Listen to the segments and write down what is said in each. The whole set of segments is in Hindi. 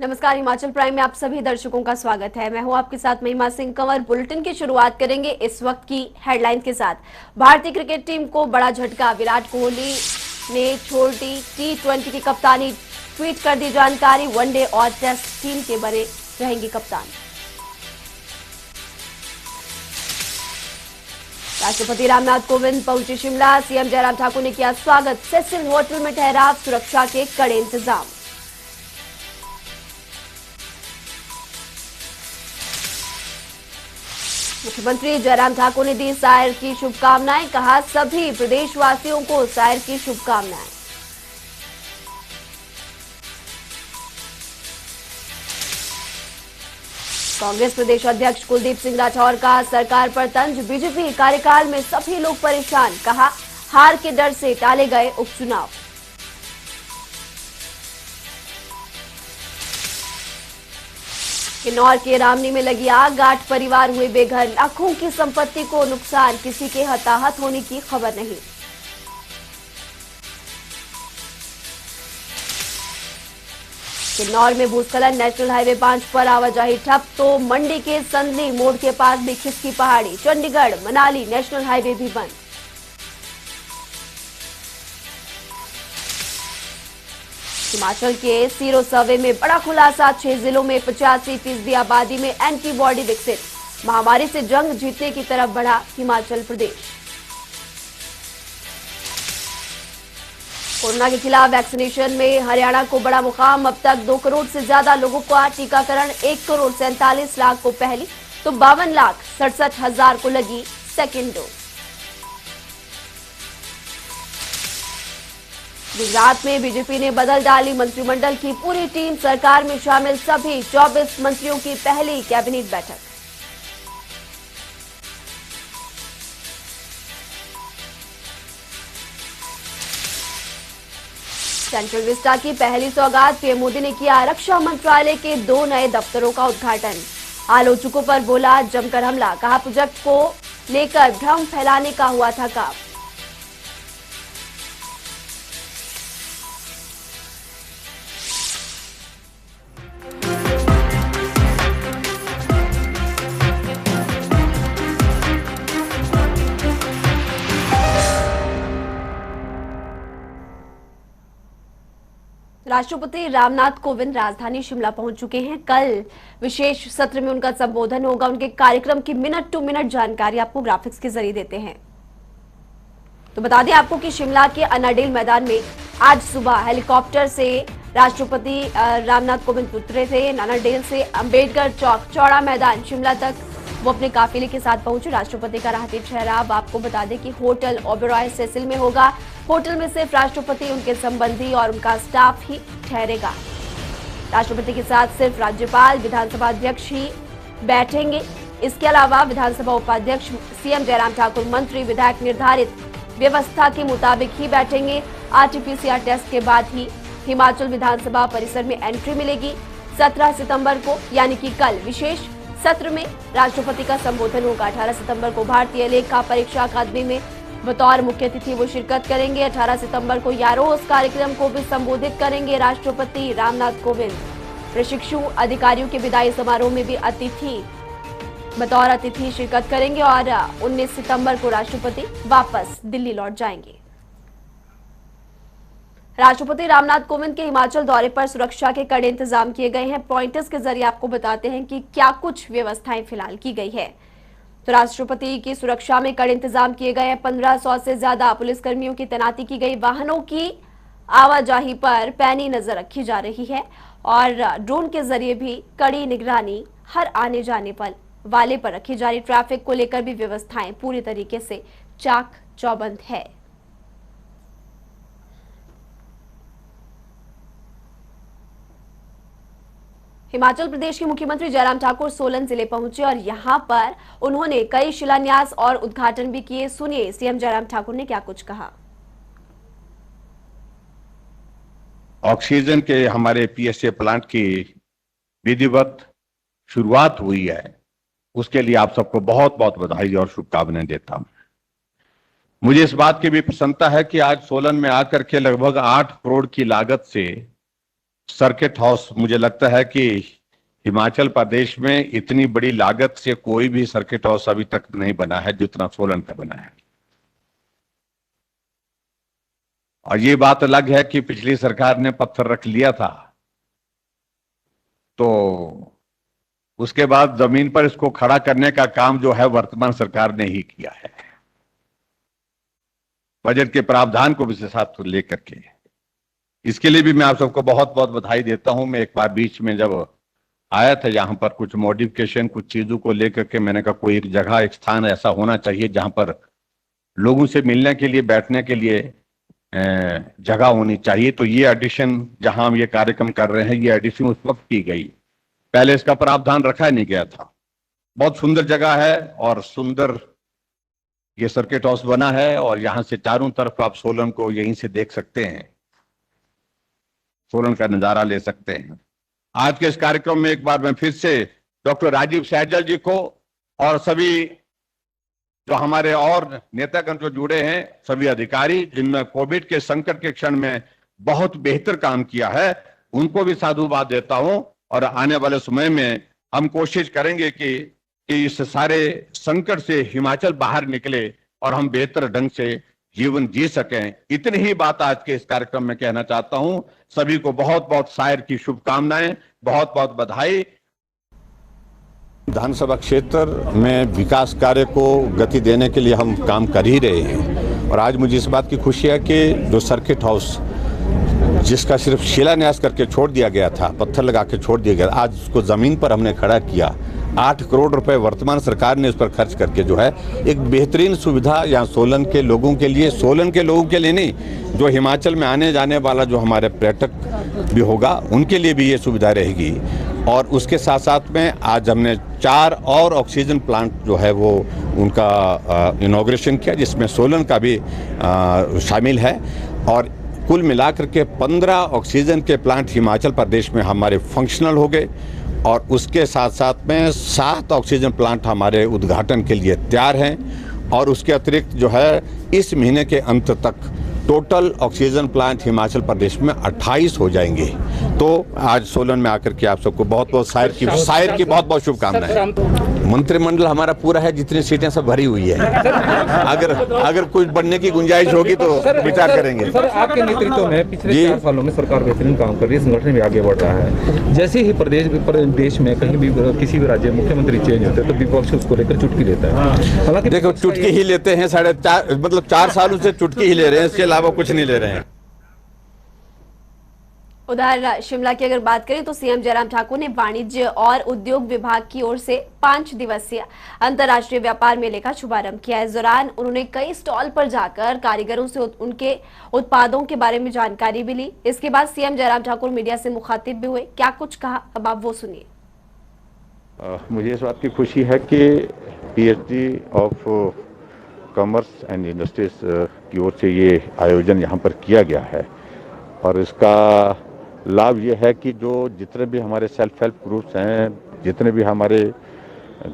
नमस्कार, हिमाचल प्राइम में आप सभी दर्शकों का स्वागत है। मैं हूं आपके साथ महिमा सिंह कंवर। बुलेटिन की शुरुआत करेंगे इस वक्त की हेडलाइन के साथ। भारतीय क्रिकेट टीम को बड़ा झटका, विराट कोहली ने छोड़ दी T20 की कप्तानी। ट्वीट कर दी जानकारी, वनडे और टेस्ट टीम के बने रहेंगे कप्तान। राष्ट्रपति रामनाथ कोविंद पहुंचे शिमला। सीएम जयराम ठाकुर ने किया स्वागत। सेसिल होटल में ठहराव, सुरक्षा के कड़े इंतजाम। मुख्यमंत्री जयराम ठाकुर ने दी सायर की शुभकामनाएं। कहा, सभी प्रदेशवासियों को सायर की शुभकामनाएं। कांग्रेस प्रदेश अध्यक्ष कुलदीप सिंह राठौर का सरकार पर तंज। बीजेपी कार्यकाल में सभी लोग परेशान। कहा, हार के डर से टाले गए उपचुनाव। किन्नौर के रामनी में लगी आग, 8 परिवार हुए बेघर। लाखों की संपत्ति को नुकसान, किसी के हताहत होने की खबर नहीं। किन्नौर में भूस्खलन, नेशनल हाईवे 5 पर आवाजाही ठप। तो मंडी के संदली मोड़ के पास भी खिसकी पहाड़ी। चंडीगढ़ मनाली नेशनल हाईवे भी बंद। हिमाचल के सीरो सर्वे में बड़ा खुलासा, 6 जिलों में 85% आबादी में एंटीबॉडी विकसित। महामारी से जंग जीतने की तरफ बढ़ा हिमाचल प्रदेश। कोरोना के खिलाफ वैक्सीनेशन में हरियाणा को बड़ा मुकाम। अब तक 2 करोड़ से ज्यादा लोगों का टीकाकरण। 1 करोड़ 47 लाख को पहली तो 52 लाख 67 हजार को लगी सेकेंड डोज। गुजरात में बीजेपी ने बदल डाली मंत्रिमंडल की पूरी टीम। सरकार में शामिल सभी 24 मंत्रियों की पहली कैबिनेट बैठक। सेंट्रल विस्टा की पहली सौगात, पीएम मोदी ने किया रक्षा मंत्रालय के 2 नए दफ्तरों का उद्घाटन। आलोचकों पर बोला जमकर हमला। कहा, प्रोजेक्ट को लेकर भ्रम फैलाने का हुआ था काम। राष्ट्रपति रामनाथ कोविंद राजधानी शिमला पहुंच चुके हैं। कल विशेष सत्र में उनका संबोधन होगा। उनके कार्यक्रम की मिनट टू मिनट जानकारी आपको ग्राफिक्स के जरिए देते हैं। तो बता दें आपको कि शिमला के अनाडेल मैदान में आज सुबह हेलीकॉप्टर से राष्ट्रपति रामनाथ कोविंद उतरे थे। अनाडेल से अंबेडकर चौक चौड़ा मैदान शिमला तक वो अपने काफिले के साथ पहुंचे। राष्ट्रपति का राहती ठहराव आपको बता दें कि होटल ओबेरॉय सेसिल में होगा। होटल में सिर्फ राष्ट्रपति, उनके संबंधी और उनका स्टाफ ही ठहरेगा। राष्ट्रपति के साथ सिर्फ राज्यपाल, विधानसभा अध्यक्ष ही बैठेंगे। इसके अलावा विधानसभा उपाध्यक्ष, सीएम जयराम ठाकुर, मंत्री, विधायक निर्धारित व्यवस्था के मुताबिक ही बैठेंगे। आरटीपीसीआर टेस्ट के बाद ही हिमाचल विधानसभा परिसर में एंट्री मिलेगी। 17 सितंबर को यानी कि कल विशेष सत्र में राष्ट्रपति का संबोधन होगा। 18 सितंबर को भारतीय लेखा परीक्षा अकादमी में बतौर मुख्य अतिथि वो शिरकत करेंगे। 18 सितंबर को यारोस कार्यक्रम को भी संबोधित करेंगे राष्ट्रपति रामनाथ कोविंद। प्रशिक्षु अधिकारियों के विदाई समारोह में भी बतौर अतिथि शिरकत करेंगे और 19 सितंबर को राष्ट्रपति वापस दिल्ली लौट जाएंगे। राष्ट्रपति रामनाथ कोविंद के हिमाचल दौरे पर सुरक्षा के कड़े इंतजाम किए गए हैं। पॉइंटर्स के जरिए आपको बताते हैं कि क्या कुछ व्यवस्थाएं फिलहाल की गई है। तो राष्ट्रपति की सुरक्षा में कड़े इंतजाम किए गए हैं। 1500 से ज्यादा पुलिसकर्मियों की तैनाती की गई। वाहनों की आवाजाही पर पैनी नजर रखी जा रही है और ड्रोन के जरिए भी कड़ी निगरानी हर आने जाने वाले पर रखी जा रही। ट्रैफिक को लेकर भी व्यवस्थाएं पूरी तरीके से चाक चौबंद है। हिमाचल प्रदेश के मुख्यमंत्री जयराम ठाकुर सोलन जिले पहुंचे और यहां पर उन्होंने कई शिलान्यास और उद्घाटन भी किए। सुनिए सीएम जयराम ठाकुर ने क्या कुछ कहा। ऑक्सीजन के हमारे पीएसए प्लांट की विधिवत शुरुआत हुई है, उसके लिए आप सबको बहुत बहुत बधाई और शुभकामनाएं देता हूं। मुझे इस बात की भी प्रसन्नता है कि आज सोलन में आकर के लगभग 8 करोड़ की लागत से सर्किट हाउस, मुझे लगता है कि हिमाचल प्रदेश में इतनी बड़ी लागत से कोई भी सर्किट हाउस अभी तक नहीं बना है जितना सोलन का बना है। और ये बात अलग है कि पिछली सरकार ने पत्थर रख लिया था, तो उसके बाद जमीन पर इसको खड़ा करने का काम जो है वर्तमान सरकार ने ही किया है, बजट के प्रावधान को विशेषात लेकर के। इसके लिए भी मैं आप सबको बहुत बहुत बधाई देता हूं। मैं एक बार बीच में जब आया था यहाँ पर कुछ मॉडिफिकेशन, कुछ चीजों को लेकर के, मैंने कहा कोई एक जगह, एक स्थान ऐसा होना चाहिए जहां पर लोगों से मिलने के लिए, बैठने के लिए जगह होनी चाहिए। तो ये एडिशन जहां हम ये कार्यक्रम कर रहे हैं, ये एडिशन उस वक्त की गई, पहले इसका प्रावधान रखा नहीं गया था। बहुत सुंदर जगह है और सुंदर ये सर्किट हाउस बना है, और यहां से चारों तरफ आप सोलन को यहीं से देख सकते हैं, सोलन का नजारा ले सकते हैं। आज के इस कार्यक्रम में एक बार मैं फिर से डॉक्टर राजीव सहजल जी को और सभी जो हमारे और नेतागण जो जुड़े हैं, सभी अधिकारी जिनमें कोविड के संकट के क्षण में बहुत बेहतर काम किया है, उनको भी साधुवाद देता हूं। और आने वाले समय में हम कोशिश करेंगे कि इस सारे संकट से हिमाचल बाहर निकले और हम बेहतर ढंग से जीवन जी सकें। इतनी ही बात आज के इस कार्यक्रम में कहना चाहता हूं। सभी को बहुत बहुत सायर की शुभकामनाएं, बहुत बहुत बधाई। विधानसभा क्षेत्र में विकास कार्य को गति देने के लिए हम काम कर ही रहे हैं, और आज मुझे इस बात की खुशी है कि जो सर्किट हाउस जिसका सिर्फ शिलान्यास करके छोड़ दिया गया था, पत्थर लगा के छोड़ दिया गया, आज उसको जमीन पर हमने खड़ा किया। 8 करोड़ रुपए वर्तमान सरकार ने उस पर खर्च करके जो है एक बेहतरीन सुविधा यहाँ सोलन के लोगों के लिए, सोलन के लोगों के लिए नहीं, जो हिमाचल में आने जाने वाला जो हमारे पर्यटक भी होगा उनके लिए भी ये सुविधा रहेगी। और उसके साथ साथ में आज हमने 4 और ऑक्सीजन प्लांट जो है वो उनका इनॉग्रेशन किया, जिसमें सोलन का भी शामिल है। और कुल मिलाकर के 15 ऑक्सीजन के प्लांट हिमाचल प्रदेश में हमारे फंक्शनल हो गए, और उसके साथ साथ में 7 ऑक्सीजन प्लांट हमारे उद्घाटन के लिए तैयार हैं। और उसके अतिरिक्त जो है इस महीने के अंत तक total oxygen plant Himachal Pradesh में 28 हो जाएंगे। तो आज सोलन में आकर के आप सबको बहुत बहुत सायर की बहुत बहुत शुभकामनाएं। मंत्रिमंडल हमारा पूरा है, जितनी सीटें सब भरी हुई है। अगर कुछ बढ़ने की गुंजाइश होगी तो विचार करेंगे। सर, आपके नेतृत्व में पिछले 4 सालों में सरकार बेहतरीन काम कर रही है, संगठन भी आगे बढ़ रहा है। जैसे ही प्रदेश में कहीं भी किसी भी राज्य में मुख्यमंत्री चेंज होते हैं तो विपक्ष उसको लेकर चुटकी लेता है। हालांकि देखो, चुटकी ही लेते हैं, 4 सालों से चुटकी ही ले रहे हैं, इसके अलावा कुछ नहीं ले रहे हैं। उधर शिमला की अगर बात करें तो सीएम जयराम ठाकुर ने वाणिज्य और उद्योग विभाग की ओर से 5 दिवसीय अंतर्राष्ट्रीय व्यापार मेले का शुभारंभ किया। इस दौरान उन्होंने कई स्टॉल पर जाकर कारीगरों से उनके उत्पादों के बारे में जानकारी भी ली। इसके बाद सीएम जयराम ठाकुर मीडिया से मुखातिब भी हुए। क्या कुछ कहा, अब आप वो सुनिए। मुझे इस बात की खुशी है कि PhD of commerce and industries की ओर से ये आयोजन यहाँ पर किया गया है, और इसका लाभ ये है कि जो जितने भी हमारे सेल्फ हेल्प ग्रुप्स हैं, जितने भी हमारे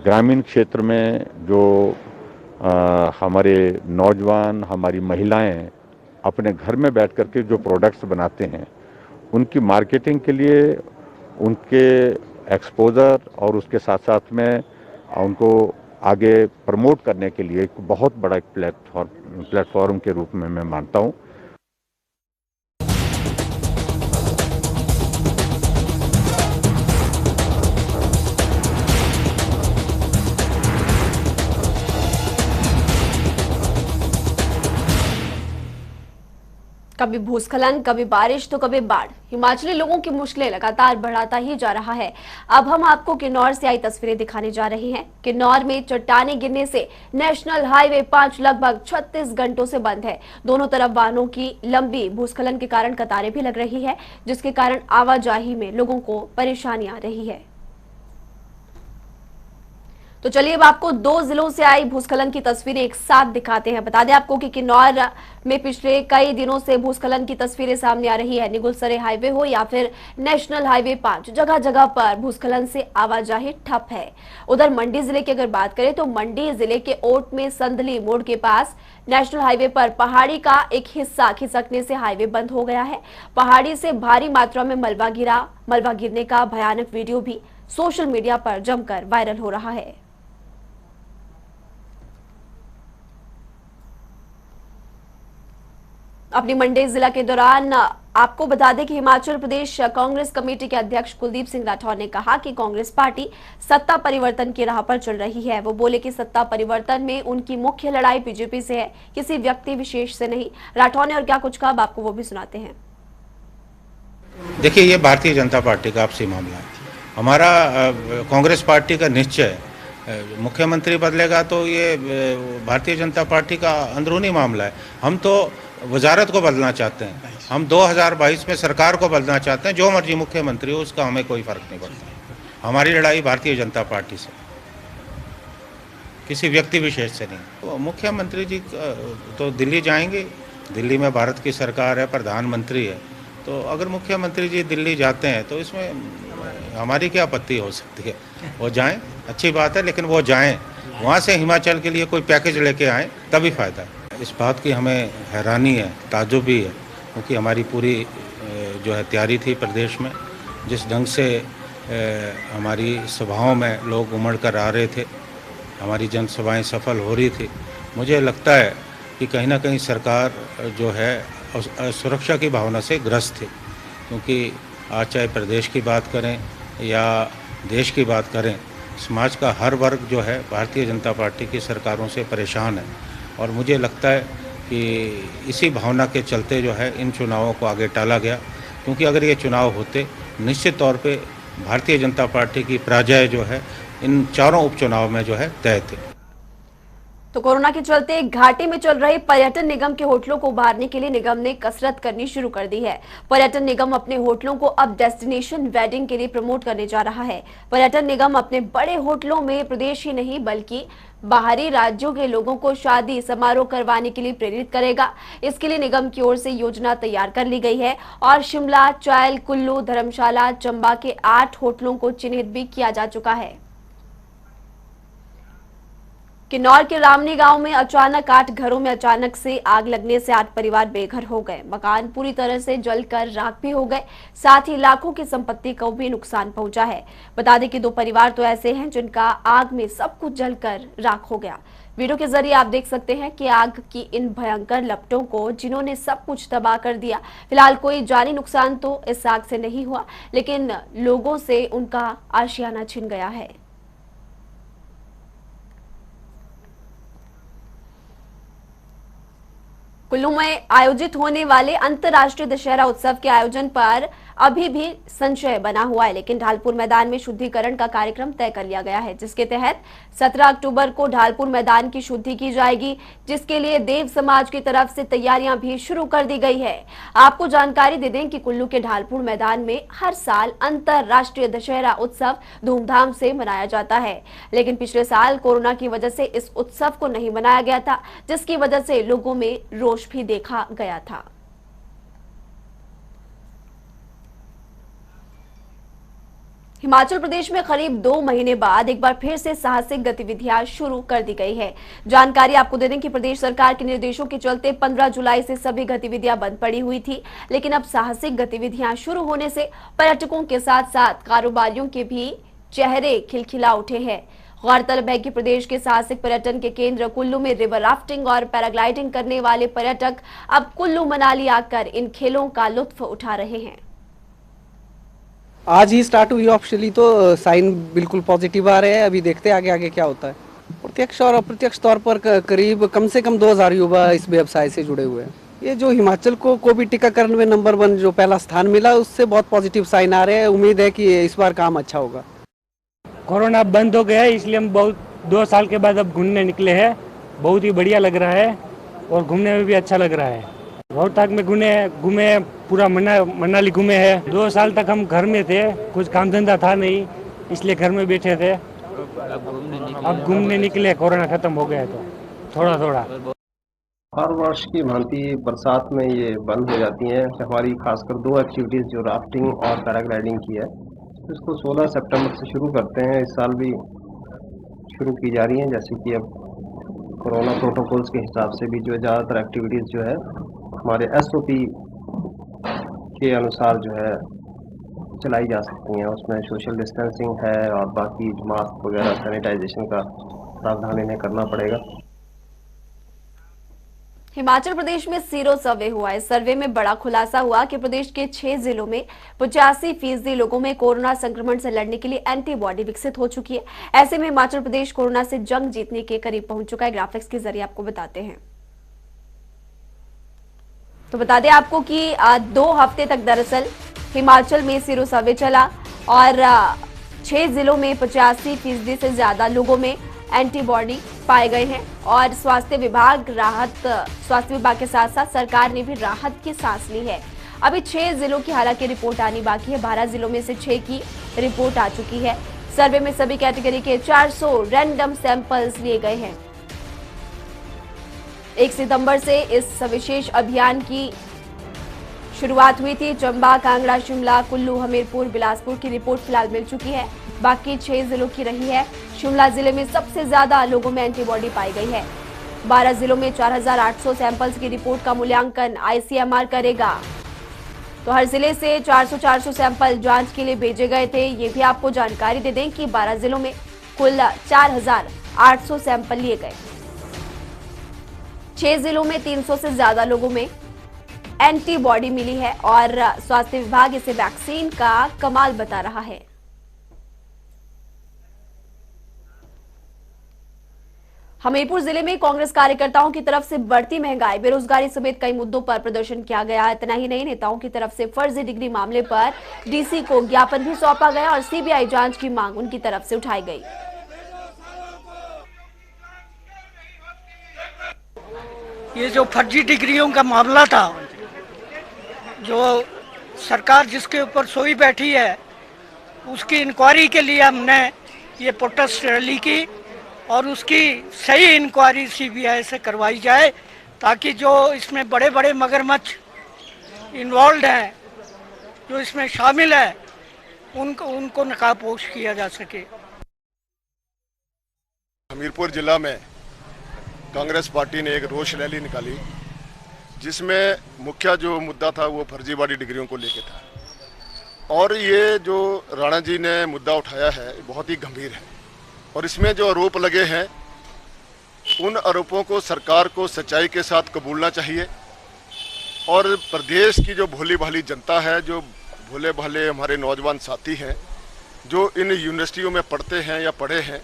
ग्रामीण क्षेत्र में जो हमारे नौजवान, हमारी महिलाएं अपने घर में बैठ कर के जो प्रोडक्ट्स बनाते हैं, उनकी मार्केटिंग के लिए, उनके एक्सपोजर और उसके साथ साथ में उनको आगे प्रमोट करने के लिए एक बहुत बड़ा एक प्लेटफॉर्म के रूप में मैं मानता हूँ। कभी भूस्खलन, कभी बारिश तो कभी बाढ़, हिमाचली लोगों की मुश्किलें लगातार बढ़ाता ही जा रहा है। अब हम आपको किन्नौर से आई तस्वीरें दिखाने जा रहे हैं। किन्नौर में चट्टानें गिरने से नेशनल हाईवे 5 लगभग 36 घंटों से बंद है। दोनों तरफ वाहनों की लंबी भूस्खलन के कारण कतारें भी लग रही है, जिसके कारण आवाजाही में लोगों को परेशानी आ रही है। तो चलिए अब आपको 2 जिलों से आई भूस्खलन की तस्वीरें एक साथ दिखाते हैं। बता दें आपको कि किन्नौर में पिछले कई दिनों से भूस्खलन की तस्वीरें सामने आ रही है। निगुलसरे हाईवे हो या फिर नेशनल हाईवे 5, जगह जगह पर भूस्खलन से आवाजाही ठप है। उधर मंडी जिले की अगर बात करें तो मंडी जिले के ओट में संदली मोड़ के पास नेशनल हाईवे पर पहाड़ी का एक हिस्सा खिसकने से हाईवे बंद हो गया है। पहाड़ी से भारी मात्रा में मलबा गिरा। मलबा गिरने का भयानक वीडियो भी सोशल मीडिया पर जमकर वायरल हो रहा है। अपनी मंडी जिला के दौरान आपको बता दें कि हिमाचल प्रदेश कांग्रेस कमेटी के अध्यक्ष कुलदीप सिंह राठौर ने कहा कि कांग्रेस पार्टी सत्ता परिवर्तन की राह पर चल रही है। वो बोले कि सत्ता परिवर्तन में उनकी मुख्य लड़ाई बीजेपी से है, किसी व्यक्ति विशेष से नहीं। राठौर ने और क्या कुछ कहा, आपको वो भी सुनाते हैं। देखिए, ये भारतीय जनता पार्टी का आपसी मामला है। हमारा कांग्रेस पार्टी का निश्चय मुख्यमंत्री बदलेगा तो ये भारतीय जनता पार्टी का अंदरूनी मामला है। हम तो वजारत को बदलना चाहते हैं, हम 2022 में सरकार को बदलना चाहते हैं। जो मर्जी मुख्यमंत्री हो उसका हमें कोई फर्क नहीं पड़ता। हमारी लड़ाई भारतीय जनता पार्टी से, किसी व्यक्ति विशेष से नहीं। तो मुख्यमंत्री जी तो दिल्ली जाएंगे, दिल्ली में भारत की सरकार है, प्रधानमंत्री है, तो अगर मुख्यमंत्री जी दिल्ली जाते हैं तो इसमें हमारी क्या आपत्ति हो सकती है। वो जाएं, अच्छी बात है, लेकिन वो जाएं, वहाँ से हिमाचल के लिए कोई पैकेज लेके आएँ, तभी फ़ायदा है। इस बात की हमें हैरानी है, ताज्जुब भी है, क्योंकि हमारी पूरी जो है तैयारी थी प्रदेश में। जिस ढंग से हमारी सभाओं में लोग उमड़ कर आ रहे थे, हमारी जनसभाएं सफल हो रही थी, मुझे लगता है कि कहीं ना कहीं सरकार जो है सुरक्षा की भावना से ग्रस्त थी। क्योंकि आज चाहे प्रदेश की बात करें या देश की बात करें, समाज का हर वर्ग जो है भारतीय जनता पार्टी की सरकारों से परेशान है। और मुझे लगता है कि इसी भावना के चलते जो है इन चुनावों को आगे टाला गया, क्योंकि अगर ये चुनाव होते, निश्चित तौर पे भारतीय जनता पार्टी की पराजय जो है इन चारों उपचुनाव में जो है तय थी। तो कोरोना के चलते घाटी में चल रही पर्यटन निगम के होटलों को उभारने के लिए निगम ने कसरत करनी शुरू कर दी है। पर्यटन निगम अपने होटलों को अब डेस्टिनेशन वेडिंग के लिए प्रमोट करने जा रहा है। पर्यटन निगम अपने बड़े होटलों में प्रदेश ही नहीं बल्कि बाहरी राज्यों के लोगों को शादी समारोह करवाने के लिए प्रेरित करेगा। इसके लिए निगम की ओर से योजना तैयार कर ली गई है और शिमला, चायल, कुल्लू, धर्मशाला, चंबा के 8 होटलों को चिन्हित भी किया जा चुका है। किन्नौर के रामनी गांव में अचानक 8 घरों में अचानक से आग लगने से 8 परिवार बेघर हो गए। मकान पूरी तरह से जलकर राख भी हो गए, साथ ही लाखों की संपत्ति को भी नुकसान पहुंचा है। बता दें कि 2 परिवार तो ऐसे हैं जिनका आग में सब कुछ जलकर राख हो गया। वीडियो के जरिए आप देख सकते हैं कि आग की इन भयंकर लपटों को जिन्होंने सब कुछ तबाह कर दिया। फिलहाल कोई जानी नुकसान तो इस आग से नहीं हुआ, लेकिन लोगों से उनका आशियाना छिन गया है। कुल्लू में आयोजित होने वाले अंतर्राष्ट्रीय दशहरा उत्सव के आयोजन पर अभी भी संशय बना हुआ है, लेकिन ढालपुर मैदान में शुद्धिकरण का कार्यक्रम तय कर लिया गया है, जिसके तहत 17 अक्टूबर को ढालपुर मैदान की शुद्धि की जाएगी, जिसके लिए देव समाज की तरफ से तैयारियां भी शुरू कर दी गई है। आपको जानकारी दे दें कि कुल्लू के ढालपुर मैदान में हर साल अंतर्राष्ट्रीय दशहरा उत्सव धूमधाम से मनाया जाता है, लेकिन पिछले साल कोरोना की वजह से इस उत्सव को नहीं मनाया गया था, जिसकी वजह से लोगों में रोष भी देखा गया था। हिमाचल प्रदेश में करीब 2 महीने बाद एक बार फिर से साहसिक गतिविधियां शुरू कर दी गई है। जानकारी आपको दे दें कि प्रदेश सरकार के निर्देशों के चलते 15 जुलाई से सभी गतिविधियां बंद पड़ी हुई थी, लेकिन अब साहसिक गतिविधियां शुरू होने से पर्यटकों के साथ साथ कारोबारियों के भी चेहरे खिलखिला उठे हैं। गौरतलब है कि प्रदेश के साहसिक पर्यटन के केंद्र कुल्लू में रिवर राफ्टिंग और पैराग्लाइडिंग करने वाले पर्यटक अब कुल्लू मनाली आकर इन खेलों का लुत्फ उठा रहे हैं। आज ही स्टार्ट हुई ऑफिशियली, तो साइन बिल्कुल पॉजिटिव आ रहे हैं। अभी देखते हैं आगे आगे क्या होता है। प्रत्यक्ष और अप्रत्यक्ष तौर पर करीब कम से कम 2000 युवा इस व्यवसाय से जुड़े हुए हैं। ये जो हिमाचल को कोविड टीकाकरण में नंबर 1 जो पहला स्थान मिला, उससे बहुत पॉजिटिव साइन आ रहे हैं। उम्मीद है कि इस बार काम अच्छा होगा। कोरोना बंद हो गया है, इसलिए हम 2 साल के बाद अब घूमने निकले हैं। बहुत ही बढ़िया लग रहा है और घूमने में भी अच्छा लग रहा है। रोहतक में घूमे पूरा मनाली घूमे हैं। 2 साल तक हम घर में थे, कुछ काम धंधा था नहीं, इसलिए घर में बैठे थे। अब घूमने निकले, कोरोना खत्म हो गया तो थोड़ा थोड़ा। हर वर्ष की भांति बरसात में ये बंद हो जाती हैं। हमारी खासकर 2 एक्टिविटीज़ जो राफ्टिंग और पैराग्लाइडिंग की है, इसको 16 सितंबर से शुरू करते हैं। इस साल भी शुरू की जा रही हैं, जैसे कि अब कोरोना प्रोटोकॉल्स के हिसाब से भी जो ज़्यादातर एक्टिविटीज़ जो है हमारे SOP के अनुसार जो है चलाई जा सकती हैं। उसमें सोशल डिस्टेंसिंग है और बाकी मास्क वगैरह सैनिटाइजेशन का प्रावधान इन्हें करना पड़ेगा। हिमाचल प्रदेश में सीरो सर्वे हुआ है। सर्वे में बड़ा खुलासा हुआ कि प्रदेश के 6 जिलों में 85% लोगों में कोरोना संक्रमण से लड़ने के लिए एंटीबॉडी विकसित हो चुकी है। ऐसे में हिमाचल प्रदेश कोरोना से जंग जीतने के करीब पहुंच चुका है। ग्राफिक्स के जरिए आपको बताते हैं। तो बता दें आपको कि 2 हफ्ते तक दरअसल हिमाचल में सीरो सर्वे चला और 6 जिलों में 85% से ज्यादा लोगों में एंटीबॉडी पाए गए हैं और स्वास्थ्य विभाग के साथ साथ सरकार ने भी राहत की सांस ली है। अभी 6 जिलों की हालांकि रिपोर्ट आनी बाकी है। 12 जिलों में से 6 की रिपोर्ट आ चुकी है। सर्वे में सभी कैटेगरी के 400 रैंडम सैंपल्स लिए गए हैं। 1 सितंबर से इस विशेष अभियान की शुरुआत हुई थी। चंबा, कांगड़ा, शिमला, कुल्लू, हमीरपुर, बिलासपुर की रिपोर्ट फिलहाल मिल चुकी है। बाकी 6 जिलों की रही है। शिमला जिले में सबसे ज्यादा लोगों में एंटीबॉडी पाई गई है। 12 जिलों में 4800 सैंपल्स की रिपोर्ट का मूल्यांकन ICMR करेगा। तो हर जिले से 400 सैंपल जांच के लिए भेजे गए थे। ये भी आपको जानकारी दे दें कि 12 जिलों में कुल 4800 सैंपल लिए गए। 6 जिलों में 300 से ज्यादा लोगों में एंटीबॉडी मिली है और स्वास्थ्य विभाग इसे वैक्सीन का कमाल बता रहा है। हमीरपुर जिले में कांग्रेस कार्यकर्ताओं की तरफ से बढ़ती महंगाई, बेरोजगारी समेत कई मुद्दों पर प्रदर्शन किया गया। इतना ही नहीं, नेताओं की तरफ से फर्जी डिग्री मामले पर DC को ज्ञापन भी सौंपा गया और CBI जांच की मांग उनकी तरफ से उठाई गई। ये जो फर्जी डिग्रियों का मामला था, जो सरकार जिसके ऊपर सोई बैठी है, उसकी इंक्वायरी के लिए हमने ये प्रोटेस्ट रैली की और उसकी सही इंक्वायरी CBI से करवाई जाए ताकि जो इसमें बड़े बड़े मगरमच्छ इन्वॉल्व हैं, जो इसमें शामिल है, उनको नकाबपोश किया जा सके। हमीरपुर जिला में कांग्रेस पार्टी ने एक रोष रैली निकाली जिसमें मुख्य जो मुद्दा था वो फर्जीवाड़ी डिग्रियों को लेके था और ये जो राणा जी ने मुद्दा उठाया है बहुत ही गंभीर है और इसमें जो आरोप लगे हैं उन आरोपों को सरकार को सच्चाई के साथ कबूलना चाहिए और प्रदेश की जो भोली भाली जनता है, जो भोले भाले हमारे नौजवान साथी हैं जो इन यूनिवर्सिटियों में पढ़ते हैं या पढ़े हैं,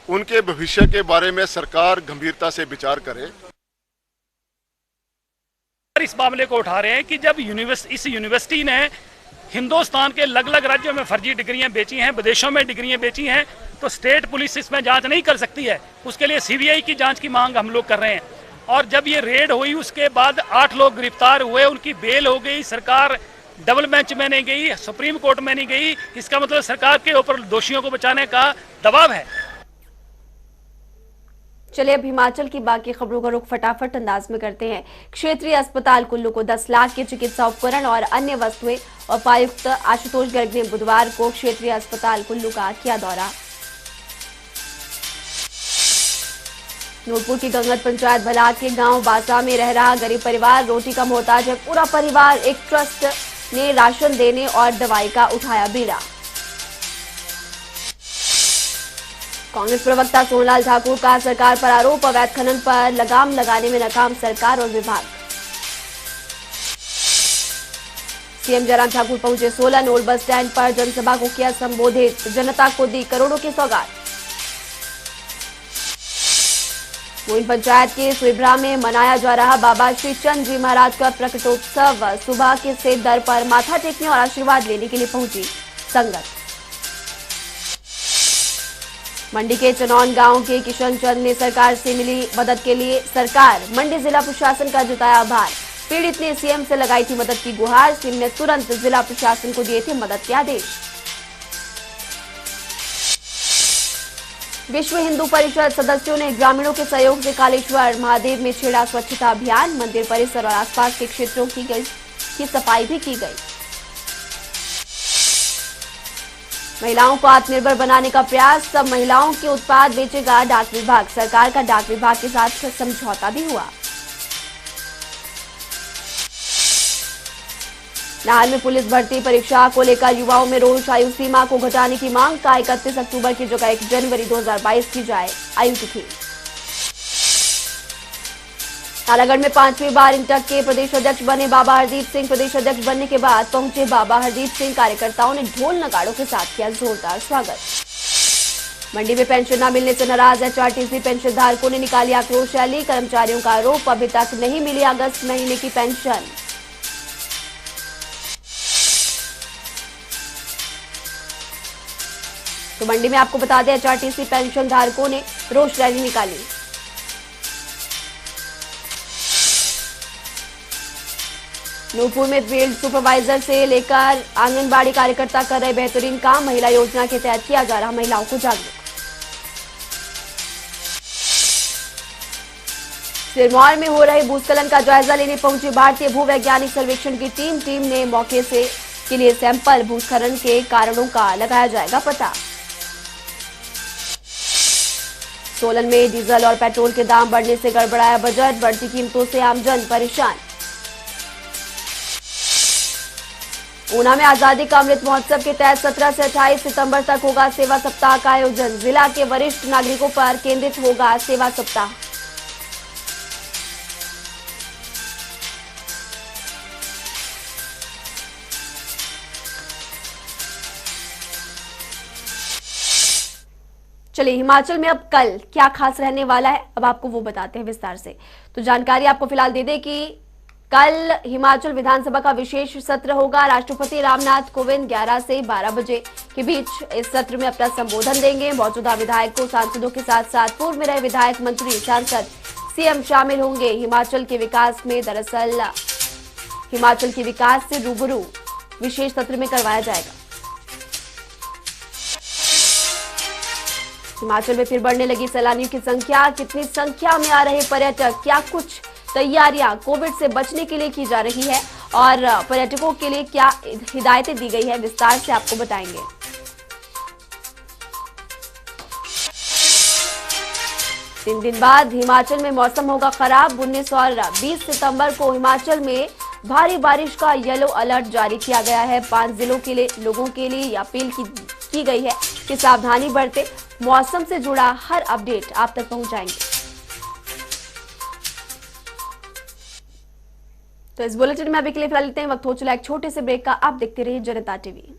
उनके भविष्य के बारे में सरकार गंभीरता से विचार करे। इस मामले को उठा रहे हैं कि जब इस यूनिवर्सिटी ने हिंदुस्तान के अलग अलग राज्यों में फर्जी डिग्रियां बेची हैं, विदेशों में डिग्रियां बेची हैं, तो स्टेट पुलिस इसमें जांच नहीं कर सकती है। उसके लिए CBI की जांच की मांग हम लोग कर रहे हैं। और जब ये रेड हुई उसके बाद 8 लोग गिरफ्तार हुए, उनकी बेल हो गई, सरकार डबल बेंच में नहीं गई, सुप्रीम कोर्ट में नहीं गई। इसका मतलब सरकार के ऊपर दोषियों को बचाने का दबाव है। चलिए अब हिमाचल की बाकी खबरों का रुख फटाफट अंदाज में करते हैं। क्षेत्रीय अस्पताल कुल्लू को 10 लाख के चिकित्सा उपकरण और अन्य वस्तुएं उपायुक्त आशुतोष गर्ग ने बुधवार को क्षेत्रीय अस्पताल कुल्लू का किया दौरा। नूरपुर की गंगत पंचायत भलाग के गांव बासा में रह रहा गरीब परिवार रोटी का मोहताज है। पूरा परिवार एक ट्रस्ट ने राशन देने और दवाई का उठाया बीड़ा। कांग्रेस प्रवक्ता सोनलाल ठाकुर का सरकार पर आरोप, अवैध खनन पर लगाम लगाने में नाकाम सरकार और विभाग। सीएम जयराम ठाकुर पहुंचे 16 नोट बस स्टैंड पर, जनसभा को किया संबोधित, जनता को दी करोड़ों की सौगात। मोइन पंचायत के सुइब्रा में मनाया जा रहा बाबा श्री चंद जी महाराज का प्रकटोत्सव। सुबह के सेब दर पर माथा टेकने और आशीर्वाद लेने के लिए पहुंची संगत। मंडी के चनौन गांव के किशन चंद ने सरकार से मिली मदद के लिए मंडी जिला प्रशासन का जताया आभार। पीड़ित ने सीएम से लगाई थी मदद की गुहार। सीएम ने तुरंत जिला प्रशासन को दिए थे मदद के आदेश। विश्व हिंदू परिषद सदस्यों ने ग्रामीणों के सहयोग से कालेश्वर महादेव में छेड़ा स्वच्छता अभियान। मंदिर परिसर और आसपास के क्षेत्रों की सफाई भी की गई। महिलाओं को आत्मनिर्भर बनाने का प्रयास। सब महिलाओं के उत्पाद बेचेगा डाक विभाग। सरकार का डाक विभाग के साथ समझौता भी हुआ। नाहन में पुलिस भर्ती परीक्षा को लेकर युवाओं में रोष। आयु सीमा को घटाने की मांग का 31 अक्टूबर की जगह 1 जनवरी 2022 की जाए आयु तिथि। नालागढ़ में 5वीं बार इंटक के प्रदेश अध्यक्ष बने बाबा हरदीप सिंह। प्रदेश अध्यक्ष बनने के बाद पहुंचे बाबा हरदीप सिंह। कार्यकर्ताओं ने ढोल नगाड़ों के साथ किया जोरदार स्वागत। मंडी में पेंशन न मिलने से नाराज एचआरटीसी पेंशन धारकों ने निकाली आक्रोश रैली। कर्मचारियों का आरोप, अभी तक नहीं मिली अगस्त महीने की पेंशन। तो मंडी में आपको बता दें, एचआरटीसी पेंशन धारकों ने रोष रैली निकाली। नूरपुर में फील्ड सुपरवाइजर से लेकर आंगनबाड़ी कार्यकर्ता कर रहे बेहतरीन काम। महिला योजना के तहत किया जा रहा महिलाओं को जागरूक। सिरमौर में हो रहे भूस्खलन का जायजा लेने पहुंची भारतीय भूवैज्ञानिक सर्वेक्षण की टीम ने मौके से के लिए सैंपल। भूस्खलन के कारणों का लगाया जाएगा पता। सोलन में डीजल और पेट्रोल के दाम बढ़ने से गड़बड़ाया बजट। बढ़ती कीमतों से आमजन परेशान। ऊना में आजादी का अमृत महोत्सव के तहत 17 से 28 सितंबर तक होगा सेवा सप्ताह का आयोजन। जिला के वरिष्ठ नागरिकों पर केंद्रित होगा सेवा सप्ताह। चलिए, हिमाचल में अब कल क्या खास रहने वाला है, अब आपको वो बताते हैं विस्तार से। तो जानकारी आपको फिलहाल दे दें कि कल हिमाचल विधानसभा का विशेष सत्र होगा। राष्ट्रपति रामनाथ कोविंद 11 से 12 बजे के बीच इस सत्र में अपना संबोधन देंगे। मौजूदा विधायकों, सांसदों के साथ साथ पूर्व में रहे विधायक, मंत्री, सांसद, सीएम शामिल होंगे। हिमाचल के विकास में दरअसल हिमाचल के विकास से रूबरू विशेष सत्र में करवाया जाएगा। हिमाचल में फिर बढ़ने लगी सैलानियों की संख्या। कितनी संख्या में आ रहे पर्यटक, क्या कुछ तैयारियां कोविड से बचने के लिए की जा रही है और पर्यटकों के लिए क्या हिदायतें दी गई है, विस्तार से आपको बताएंगे। तीन दिन बाद हिमाचल में मौसम होगा खराब। 19 और 20 सितंबर को हिमाचल में भारी बारिश का येलो अलर्ट जारी किया गया है। 5 जिलों के लिए लोगों के लिए अपील की गई है कि सावधानी बरते। मौसम से जुड़ा हर अपडेट आप तक पहुंचाएंगे। तो इस बुलेटिन में अभी के लिए फिलहाल लेते हैं, वक्त हो चला एक छोटे से ब्रेक का। आप देखते रहिए जनता टीवी।